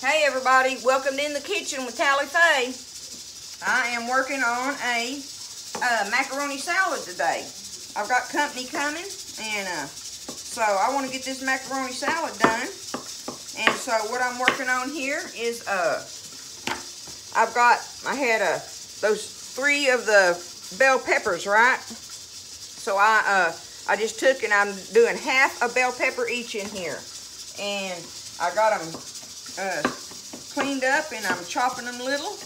Hey everybody, welcome to In the Kitchen with Tally Faye. I am working on a macaroni salad today. I've got company coming, and so I want to get this macaroni salad done. And so what I'm working on here is I had those 3 of the bell peppers, right? So I just took and I'm doing half a bell pepper each in here, and I got them cleaned up and I'm chopping them little.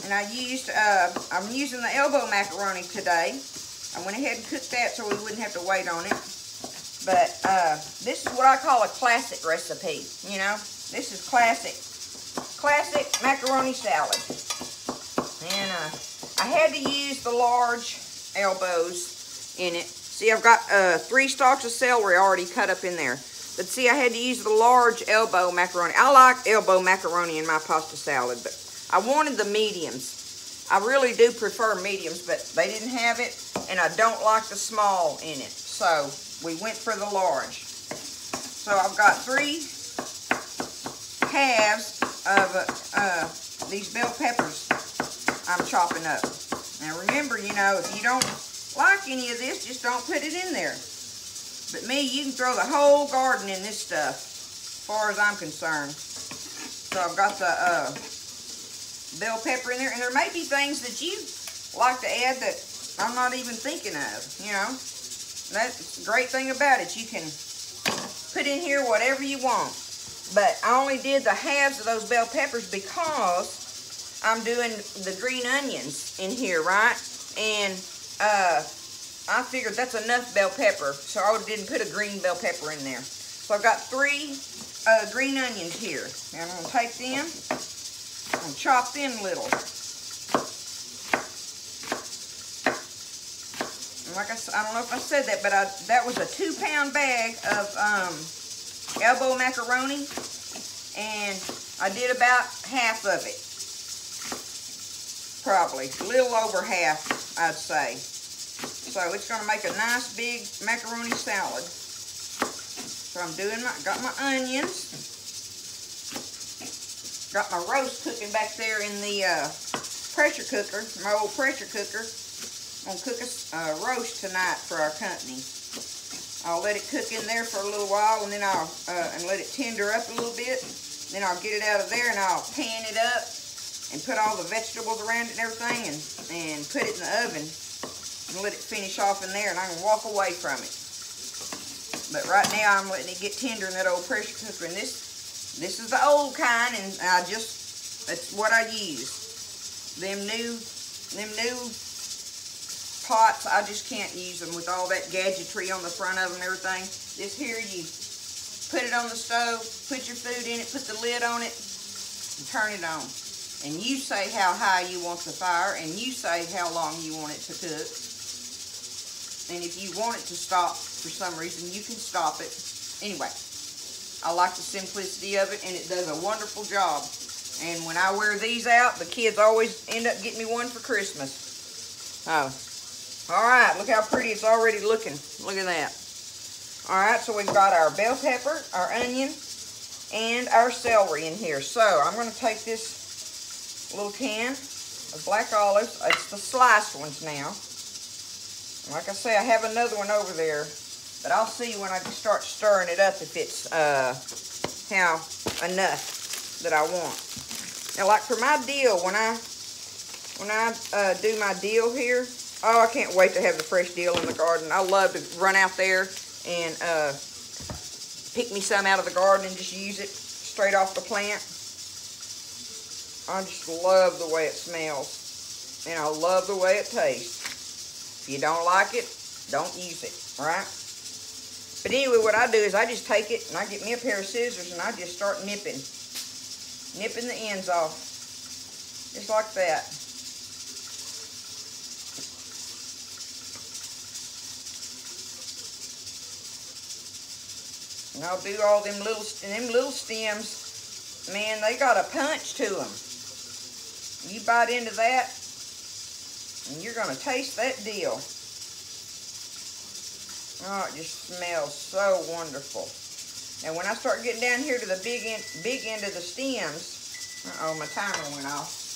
And I'm using the elbow macaroni today. I went ahead and cooked that so we wouldn't have to wait on it. But this is what I call a classic recipe. You know, this is classic macaroni salad. And I had to use the large elbows in it. See, I've got 3 stalks of celery already cut up in there. But see, I had to use the large elbow macaroni. I like elbow macaroni in my pasta salad, but I wanted the mediums. I really do prefer mediums, but they didn't have it, and I don't like the small in it. So we went for the large. So I've got 3 halves of these bell peppers I'm chopping up. Now remember, you know, if you don't like any of this, just don't put it in there. But me, you can throw the whole garden in this stuff, as far as I'm concerned. So I've got the bell pepper in there, and there may be things that you like to add that I'm not even thinking of, you know. That's the great thing about it. You can put in here whatever you want. But I only did the halves of those bell peppers because I'm doing the green onions in here, right? And I figured that's enough bell pepper, so I didn't put a green bell pepper in there. So I've got 3 green onions here. Now I'm going to take them and chop them little. And like I don't know if I said that, but that was a 2-pound bag of elbow macaroni, and I did about half of it. Probably a little over half, I'd say. So it's going to make a nice big macaroni salad. So I'm doing got my onions. Got my roast cooking back there in the pressure cooker, my old pressure cooker. I'm going to cook a roast tonight for our company. I'll let it cook in there for a little while, and then and let it tender up a little bit. Then I'll get it out of there and I'll pan it up and put all the vegetables around it and everything, and put it in the oven. And let it finish off in there, and I can walk away from it. But right now I'm letting it get tender in that old pressure cooker. And this is the old kind, and that's what I use. Them new pots, I just can't use them with all that gadgetry on the front of them and everything. This here, you put it on the stove, put your food in it, put the lid on it, and turn it on. And you say how high you want the fire, and you say how long you want it to cook. And if you want it to stop for some reason, you can stop it. Anyway, I like the simplicity of it, and it does a wonderful job. And when I wear these out, the kids always end up getting me one for Christmas. Oh, all right, look how pretty it's already looking. Look at that. All right, so we've got our bell pepper, our onion, and our celery in here. So I'm going to take this little can of black olives. It's the sliced ones now. Like I say, I have another one over there, but I'll see when I start stirring it up if it's how enough that I want. Now, like for my dill, when I do my dill here, oh, I can't wait to have the fresh dill in the garden. I love to run out there and pick me some out of the garden and just use it straight off the plant. I just love the way it smells, and I love the way it tastes. If you don't like it, don't use it, right? But anyway, what I do is I just take it and I get me a pair of scissors and I just start nipping the ends off, just like that. And I'll do all them little stems. Man, they got a punch to them. You bite into that, and you're going to taste that dill. Oh, it just smells so wonderful. Now when I start getting down here to the big end of the stems, uh-oh, my timer went off.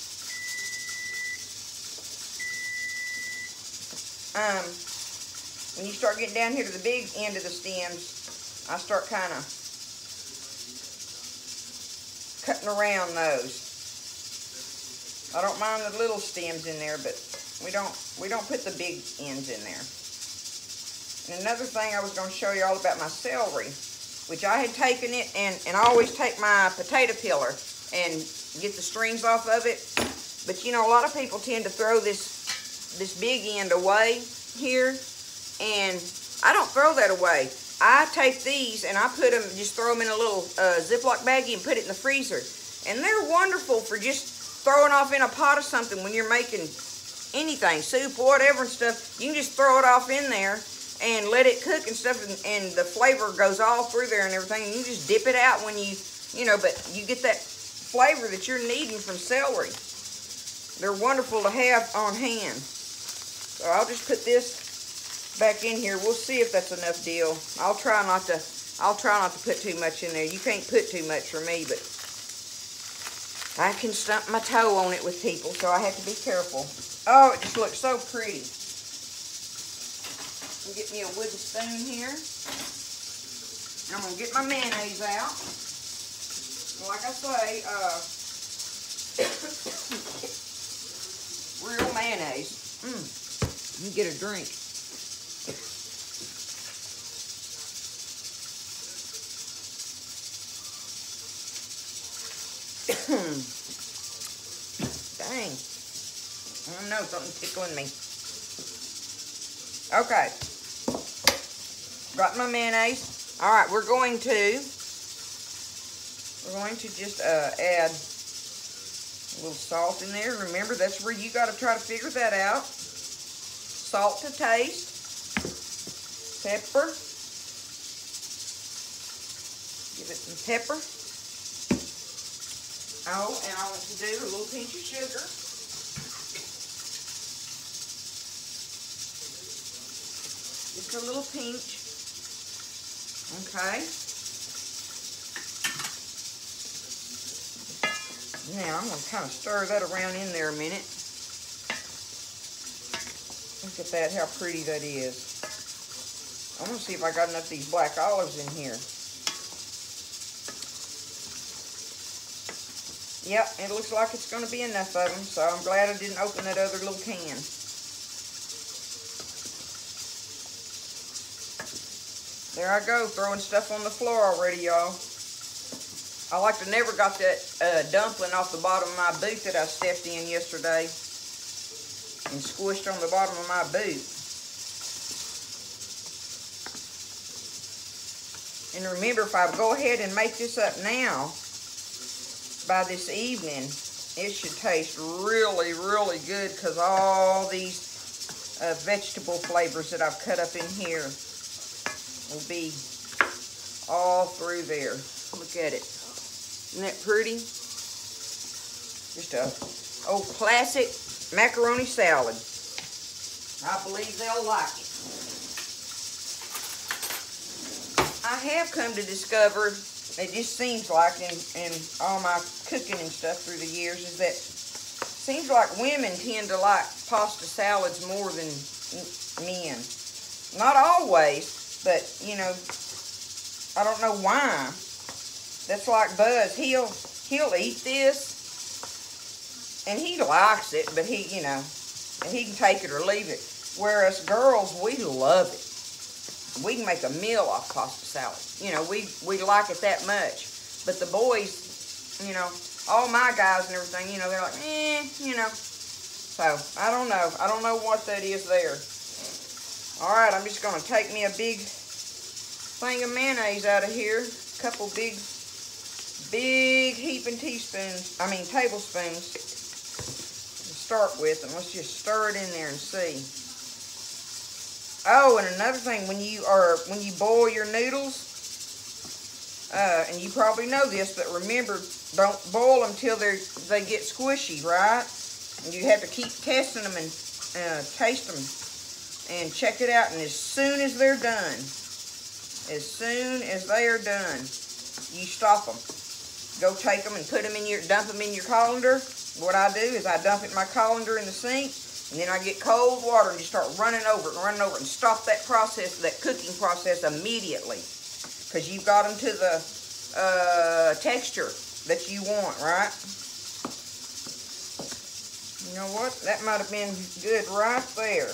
When you start getting down here to the big end of the stems, I start kind of cutting around those. I don't mind the little stems in there, but we don't put the big ends in there. And another thing I was going to show you all about my celery, which I had taken it, and I always take my potato peeler and get the strings off of it. But you know, a lot of people tend to throw this big end away here, and I don't throw that away. I take these and I put them, just throw them in a little Ziploc baggie and put it in the freezer. And they're wonderful for just throwing off in a pot of something when you're making anything, soup, whatever and stuff. You can just throw it off in there and let it cook and stuff, and the flavor goes all through there and everything. And you just dip it out when you know, but you get that flavor that you're needing from celery. They're wonderful to have on hand. So I'll just put this back in here. We'll see if that's enough deal. I'll try not to put too much in there. You can't put too much for me, but I can stump my toe on it with people, so I have to be careful. Oh, it just looks so pretty. I'll get me a wooden spoon here. I'm going to get my mayonnaise out. Like I say, real mayonnaise. Let me get a drink. Dang. I don't know, something's tickling me. Okay. Got my mayonnaise. Alright, we're going to just add a little salt in there. Remember, that's where you got to try to figure that out. Salt to taste. Pepper. Give it some pepper. Oh, and I want to do a little pinch of sugar. Just a little pinch. Okay. Now I'm going to kind of stir that around in there a minute. Look at that, how pretty that is. I want to see if I got enough of these black olives in here. Yep, it looks like it's going to be enough of them, so I'm glad I didn't open that other little can. There I go, throwing stuff on the floor already, y'all. I like to never got that dumpling off the bottom of my boot that I stepped in yesterday and squished on the bottom of my boot. And remember, if I go ahead and make this up now, by this evening, it should taste really, really good, because all these vegetable flavors that I've cut up in here will be all through there. Look at it. Isn't that pretty? Just a old classic macaroni salad. I believe they'll like it. I have come to discover, it just seems like in all my cooking and stuff through the years, is that seems like women tend to like pasta salads more than men. Not always, but you know, I don't know why. That's like Buzz. He'll eat this and he likes it, but he, you know, and he can take it or leave it. Whereas girls, we love it. We can make a meal off pasta salad. You know, we like it that much. But the boys, you know, all my guys and everything, you know, they're like, you know. So, I don't know. I don't know what that is there. Alright, I'm just going to take me a big thing of mayonnaise out of here. A couple big heaping tablespoons to start with. And let's just stir it in there and see. Oh, and another thing, when you boil your noodles, and you probably know this, but remember, don't boil them till they get squishy, right? And you have to keep testing them and taste them and check it out. And as soon as they're done, As soon as they are done, you stop them. Go take them and put them in dump them in your colander. What I do is I dump it in my colander in the sink, and then I get cold water and just start running over it and stop that process, that cooking process immediately. Because you've got them to the texture that you want, right? You know what? That might have been good right there.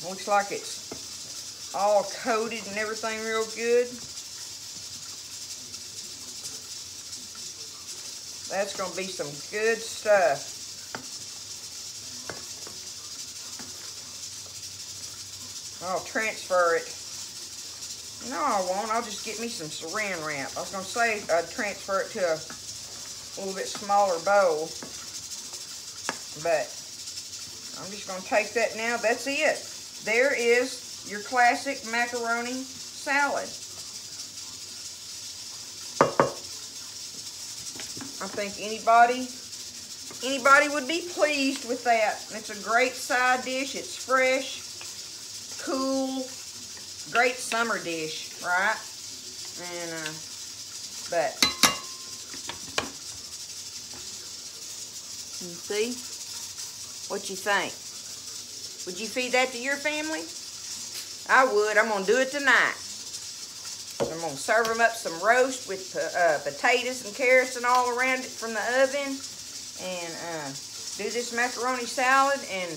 Looks like it's all coated and everything real good. That's going to be some good stuff. I'll transfer it. No, I won't. I'll just get me some saran wrap. I was going to say I'd transfer it to a little bit smaller bowl. But I'm just going to take that now. That's it. There is your classic macaroni salad. I think anybody would be pleased with that. It's a great side dish. It's fresh, cool, great summer dish, right? And but you see what you think? Would you feed that to your family? I would. I'm gonna do it tonight. I'm going to serve them up some roast with potatoes and carrots and all around it from the oven. And do this macaroni salad and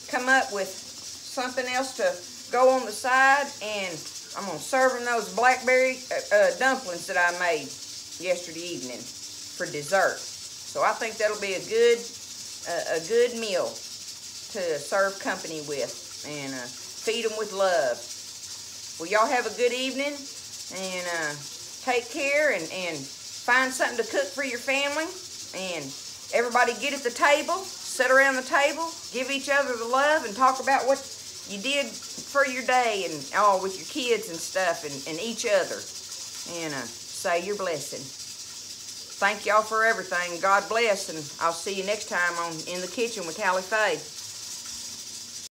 come up with something else to go on the side. And I'm going to serve them those blackberry dumplings that I made yesterday evening for dessert. So I think that'll be a good meal to serve company with and feed them with love. Well, y'all have a good evening. And take care and find something to cook for your family. And everybody get at the table, sit around the table, give each other the love and talk about what you did for your day and all with your kids and stuff and each other. And say your blessing. Thank y'all for everything. God bless, and I'll see you next time on In the Kitchen with Hallie Faye.